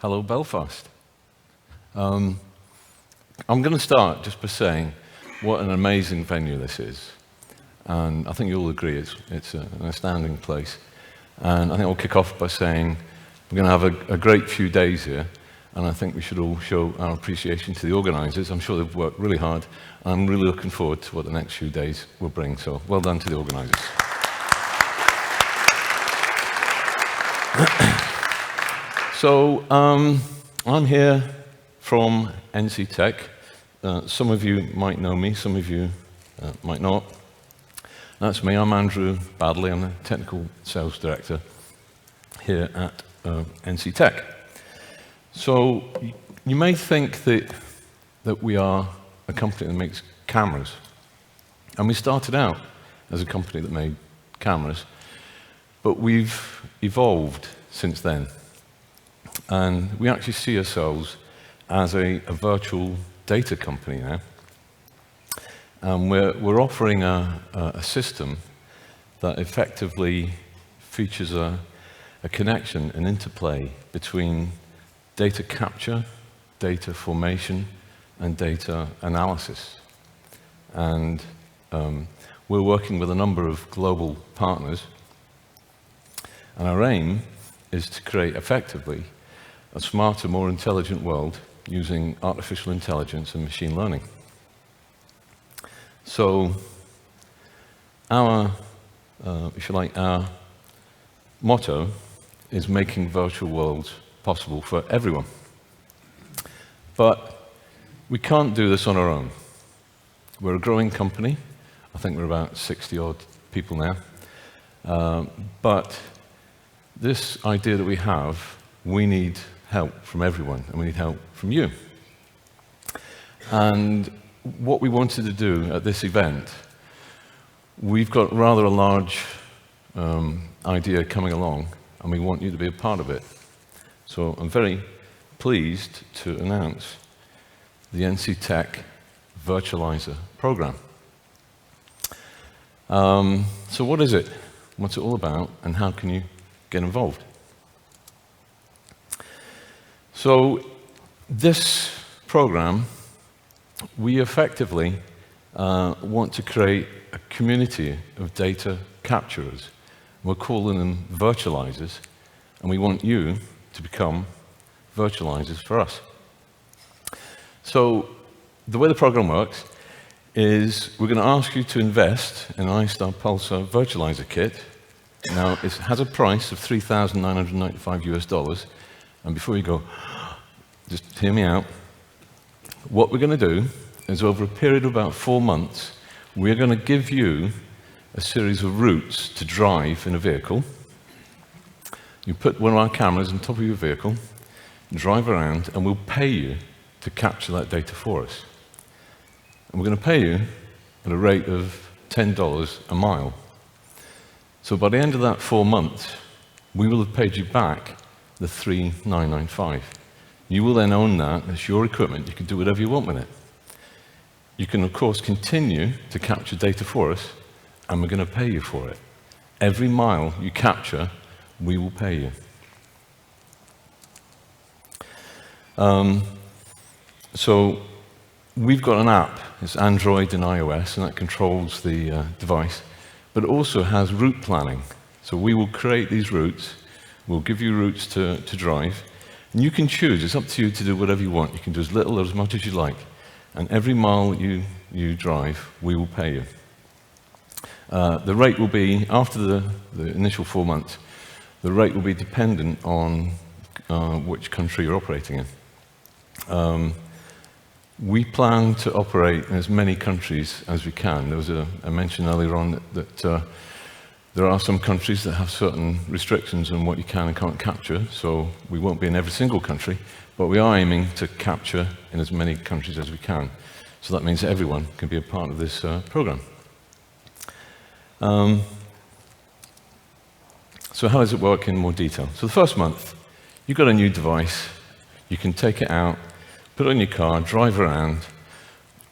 Hello, Belfast. I'm going to start just by saying what an amazing venue this is. And I think you'll agree it's an outstanding place. And I think I'll kick off by saying we're going to have a great few days here. And I think we should all show our appreciation to the organizers. I'm sure they've worked really hard. I'm really looking forward to what the next few days will bring. So well done to the organizers. So I'm here from NCTech. Some of you might know me, some of you might not. That's me. I'm Andrew Baddeley. I'm the Technical Sales Director here at NCTech. So you may think that we are a company that makes cameras. And we started out as a company that made cameras, but we've evolved since then. And we actually see ourselves as a virtual data company now. And we're offering a system that effectively features a connection, an interplay between data capture, data formation, and data analysis. And we're working with a number of global partners. And our aim is to create effectively a smarter, more intelligent world using artificial intelligence and machine learning. So our motto is making virtual worlds possible for everyone. But we can't do this on our own. We're a growing company. I think we're about 60-odd people now. But this idea that we have, we need help from everyone, and we need help from you. And what we wanted to do at this event, we've got rather a large idea coming along, and we want you to be a part of it. So I'm very pleased to announce the NCTech Virtualizer Programme. So what is it? What's it all about, and how can you get involved? So this program, we effectively want to create a community of data capturers. We're calling them virtualizers, and we want you to become virtualizers for us. So the way the program works is we're going to ask you to invest in an iStar Pulsar virtualizer kit. Now, it has a price of $3,995 US. And before you go, just hear me out. What we're going to do is over a period of about 4 months, we're going to give you a series of routes to drive in a vehicle. You put one of our cameras on top of your vehicle, drive around, and we'll pay you to capture that data for us. And we're going to pay you at a rate of $10 a mile. So by the end of that 4 months, we will have paid you back the $3,995. You will then own that as your equipment. You can do whatever you want with it. You can, of course, continue to capture data for us, and we're going to pay you for it. Every mile you capture, we will pay you. So we've got an app. It's Android and iOS, and that controls the device. But it also has route planning. So we will create these routes. We'll give you routes to drive. And you can choose. It's up to you to do whatever you want. You can do as little or as much as you like. And every mile you drive, we will pay you. The rate will be, after the initial 4 months, the rate will be dependent on which country you're operating in. We plan to operate in as many countries as we can. There was a mention earlier on that there are some countries that have certain restrictions on what you can and can't capture, so we won't be in every single country, but we are aiming to capture in as many countries as we can. So that means everyone can be a part of this program. So how does it work in more detail? So the first month, you've got a new device, you can take it out, put it on your car, drive around,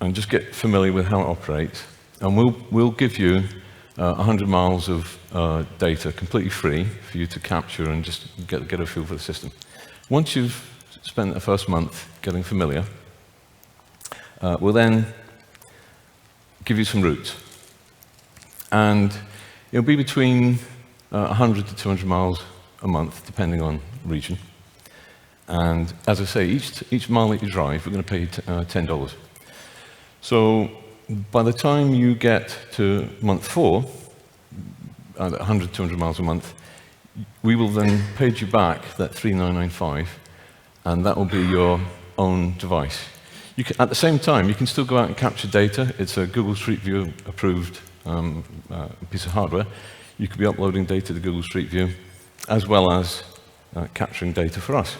and just get familiar with how it operates. And we'll give you 100 miles of data completely free for you to capture and just get a feel for the system. Once you've spent the first month getting familiar, we'll then give you some routes. And it'll be between 100 to 200 miles a month, depending on region. And as I say, each mile that you drive, we're going to pay you $10. So by the time you get to month 4, 100, 200 miles a month, we will then pay you back that $3,995, and that will be your own device. At the same time, you can still go out and capture data. It's a Google Street View approved piece of hardware. You could be uploading data to Google Street View, as well as capturing data for us.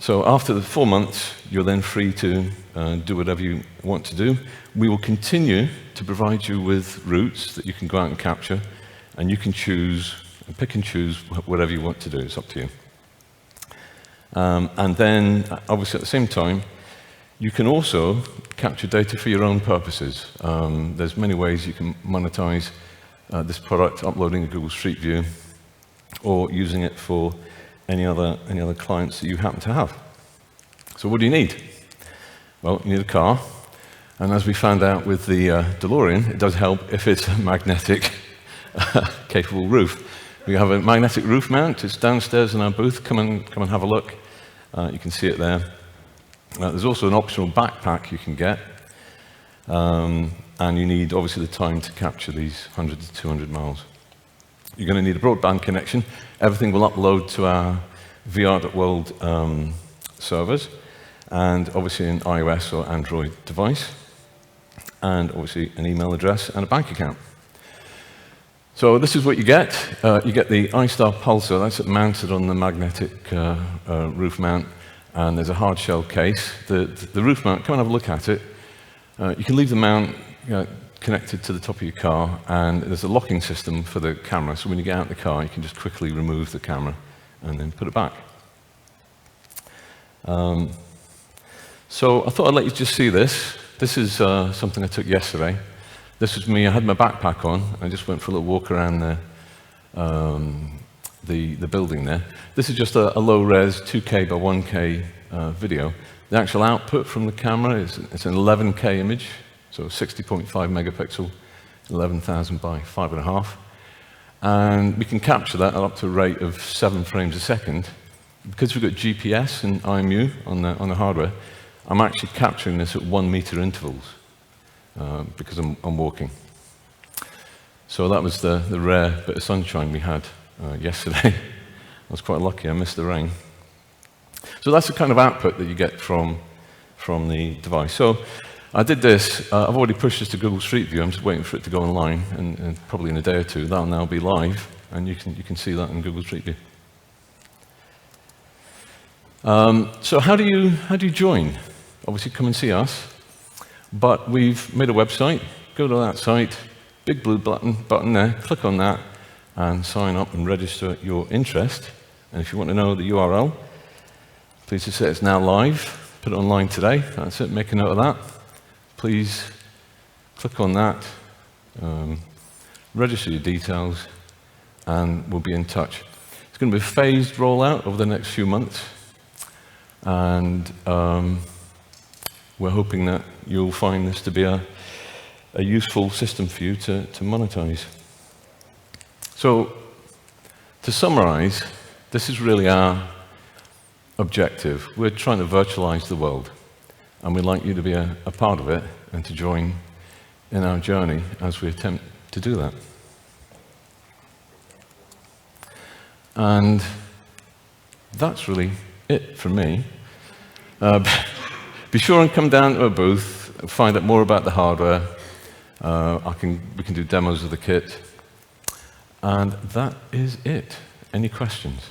So after the 4 months, you're then free to do whatever you want to do. We will continue to provide you with routes that you can go out and capture, and you can choose, pick and choose whatever you want to do. It's up to you. And then, obviously, at the same time, you can also capture data for your own purposes. There's many ways you can monetize this product, uploading a Google Street View, or using it for any other clients that you happen to have. So what do you need? Well, you need a car. And as we found out with the DeLorean, it does help if it's a magnetic capable roof. We have a magnetic roof mount. It's downstairs in our booth. Come and have a look. You can see it there. There's also an optional backpack you can get. And you need, obviously, the time to capture these 100 to 200 miles. You're going to need a broadband connection. Everything will upload to our VR.World servers, and obviously an iOS or Android device, and obviously an email address and a bank account. So this is what you get. You get the iStar Pulsar. That's mounted on the magnetic roof mount, and there's a hard shell case. The roof mount, come and have a look at it. You can leave the mount connected to the top of your car, and there's a locking system for the camera, so when you get out of the car, you can just quickly remove the camera and then put it back. So I thought I'd let you just see this. This is something I took yesterday. This was me. I had my backpack on. I just went for a little walk around the building there. This is just a low-res 2K by 1K video. The actual output from the camera is it's an 11K image, so 60.5 megapixel, 11,000 by 5.5. And we can capture that at up to a rate of 7 frames a second. Because we've got GPS and IMU on the hardware, I'm actually capturing this at 1 meter intervals because I'm walking. So that was the rare bit of sunshine we had yesterday. I was quite lucky, I missed the rain. So that's the kind of output that you get from the device. So I did this. I've already pushed this to Google Street View. I'm just waiting for it to go online, and probably in a day or two, that'll now be live, and you can see that in Google Street View. So how do you join? Obviously, come and see us. But we've made a website. Go to that site, big blue button there. Click on that, and sign up and register your interest. And if you want to know the URL, please just say it's now live. Put it online today. That's it. Make a note of that. Please click on that, register your details, and we'll be in touch. It's going to be a phased rollout over the next few months, and we're hoping that you'll find this to be a useful system for you to monetize. So, to summarize, this is really our objective. We're trying to virtualize the world, and we'd like you to be a part of it and to join in our journey as we attempt to do that. And that's really it for me. Be sure and come down to our booth and find out more about the hardware. We can do demos of the kit. And that is it. Any questions?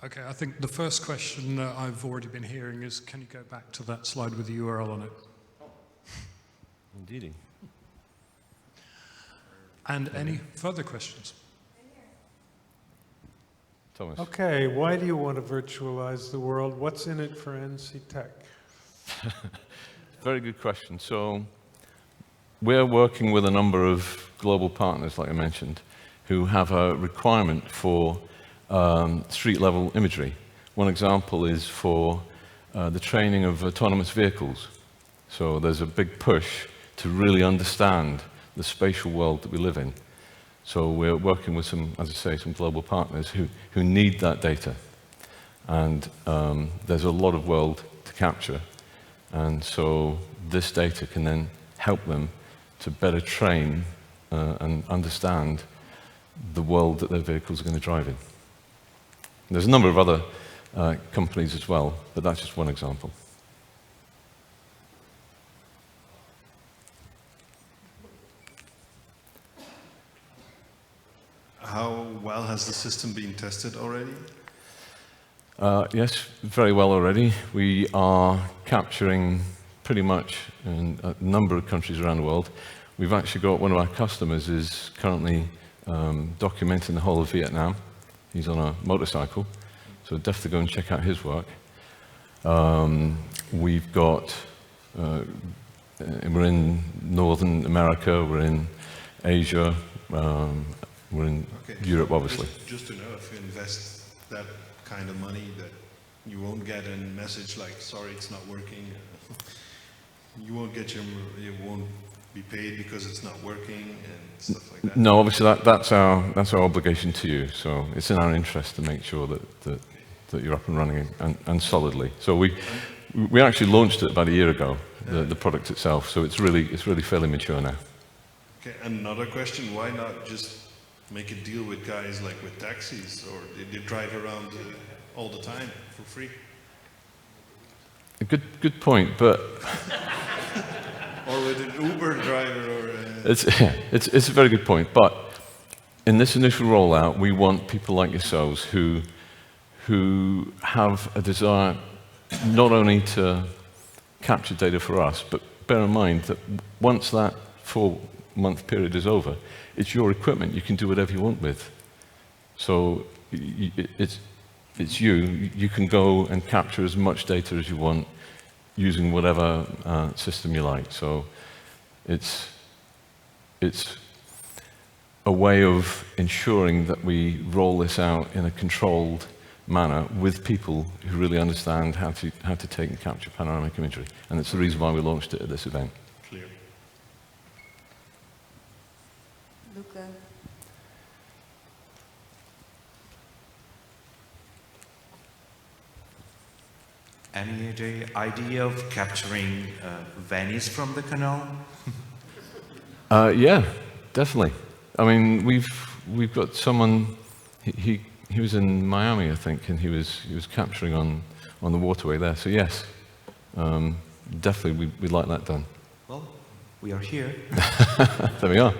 Okay, I think the first question I've already been hearing is, can you go back to that slide with the URL on it? Indeedy. And any further questions? Thomas. Okay, why do you want to virtualize the world? What's in it for NCTech? Very good question. So, we're working with a number of global partners, like I mentioned, who have a requirement for street-level imagery. One example is for the training of autonomous vehicles. So there's a big push to really understand the spatial world that we live in. So we're working with some, as I say, some global partners who need that data. And there's a lot of world to capture. And so this data can then help them to better train and understand the world that their vehicles are going to drive in. There's a number of other companies as well, but that's just one example. How well has the system been tested already? Yes, very well already. We are capturing pretty much in a number of countries around the world. We've actually got one of our customers is currently documenting the whole of Vietnam. He's on a motorcycle, so definitely go and check out his work. We've got, we're in Northern America, we're in Asia, we're in Europe, obviously. Just to know, if you invest that kind of money, that you won't get a message like, sorry, it's not working. You won't get you won't be paid because it's not working and stuff like that. No, obviously that's our obligation to you. So it's in our interest to make sure that you're up and running and solidly. So we actually launched it about a year ago, the product itself. So it's really fairly mature now. Okay, another question: why not just make a deal with guys like with taxis, or they drive around all the time for free? A good point, but or with an Uber driver, or it's a very good point. But in this initial rollout, we want people like yourselves who have a desire not only to capture data for us, but bear in mind that once that 4-month period is over, it's your equipment. You can do whatever you want with. So it's you. You can go and capture as much data as you want using whatever system you like. So it's a way of ensuring that we roll this out in a controlled manner with people who really understand how to take and capture panoramic imagery. And it's the reason why we launched it at this event. clear. Luca. Any idea of capturing Venice from the canal? Yeah, definitely. I mean, we've got someone. He was in Miami, I think, and he was capturing on the waterway there. So yes, definitely we'd like that done. Well, we are here. There we are.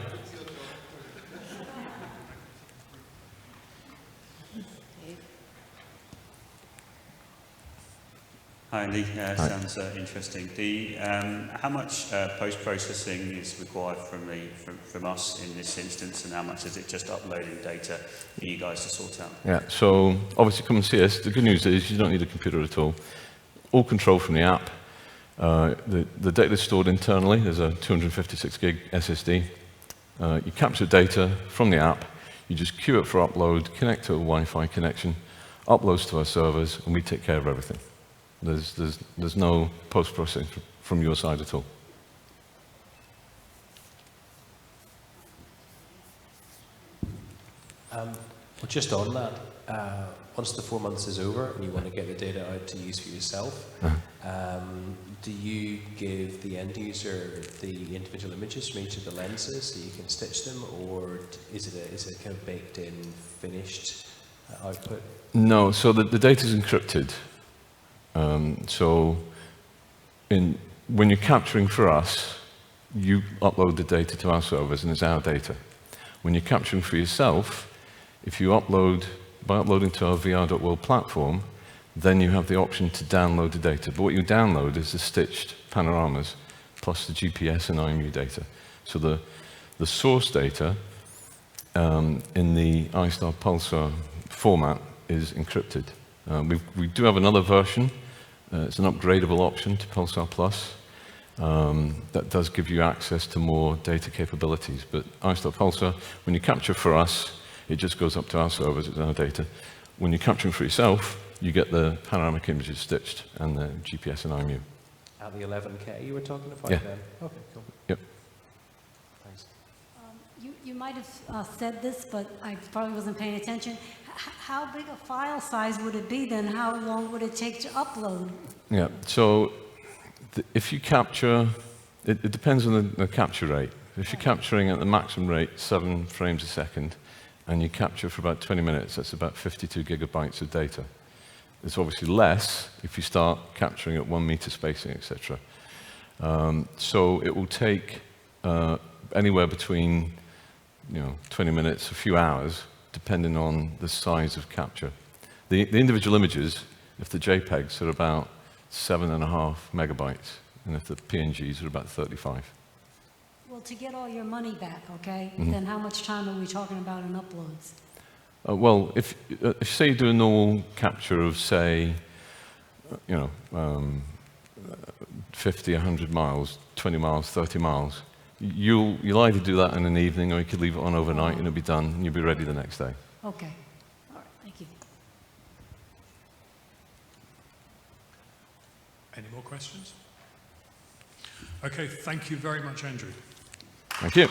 Okay. Hi, Andy. Sounds interesting. How much post-processing is required from us in this instance, and how much is it just uploading data for you guys to sort out? Yeah, so obviously come and see us. The good news is you don't need a computer at all. All control from the app. The data is stored internally. There's a 256 gig SSD. You capture data from the app. You just queue it for upload, connect to a Wi-Fi connection, uploads to our servers, and we take care of everything. There's no post-processing from your side at all. Well, just on that, once the 4 months is over and you want to get the data out to use for yourself, do you give the end user the individual images from each of the lenses so you can stitch them, or is it kind of baked in, finished output? No, so the data is encrypted. So when you're capturing for us, you upload the data to our servers and it's our data. When you're capturing for yourself, if you by uploading to our VR.World platform, then you have the option to download the data. But what you download is the stitched panoramas plus the GPS and IMU data. So the source data in the iStar Pulsar format is encrypted. We do have another version. It's an upgradable option to Pulsar Plus, that does give you access to more data capabilities. But iStop-Pulsar, when you capture for us, it just goes up to our servers, it's our data. When you're capturing for yourself, you get the panoramic images stitched and the GPS and IMU. At the 11K you were talking about Yeah. then? Okay, cool. Yep. Thanks. You might have said this, but I probably wasn't paying attention. How big a file size would it be then? How long would it take to upload? Yeah, so if you capture, it depends on the capture rate. If you're capturing at the maximum rate, 7 frames a second, and you capture for about 20 minutes, that's about 52 gigabytes of data. It's obviously less if you start capturing at 1 meter spacing, etc. So it will take anywhere between 20 minutes, a few hours, depending on the size of capture. The individual images, if the JPEGs are about 7.5 megabytes, and if the PNGs are about 35. Well, to get all your money back, okay, then how much time are we talking about in uploads? Well, if say you do a normal capture of, say, 50, 100 miles, 20 miles, 30 miles, you'll either do that in an evening or you could leave it on overnight and it'll be done and you'll be ready the next day. Okay. All right, thank you. Any more questions? Okay, thank you very much, Andrew. Thank you.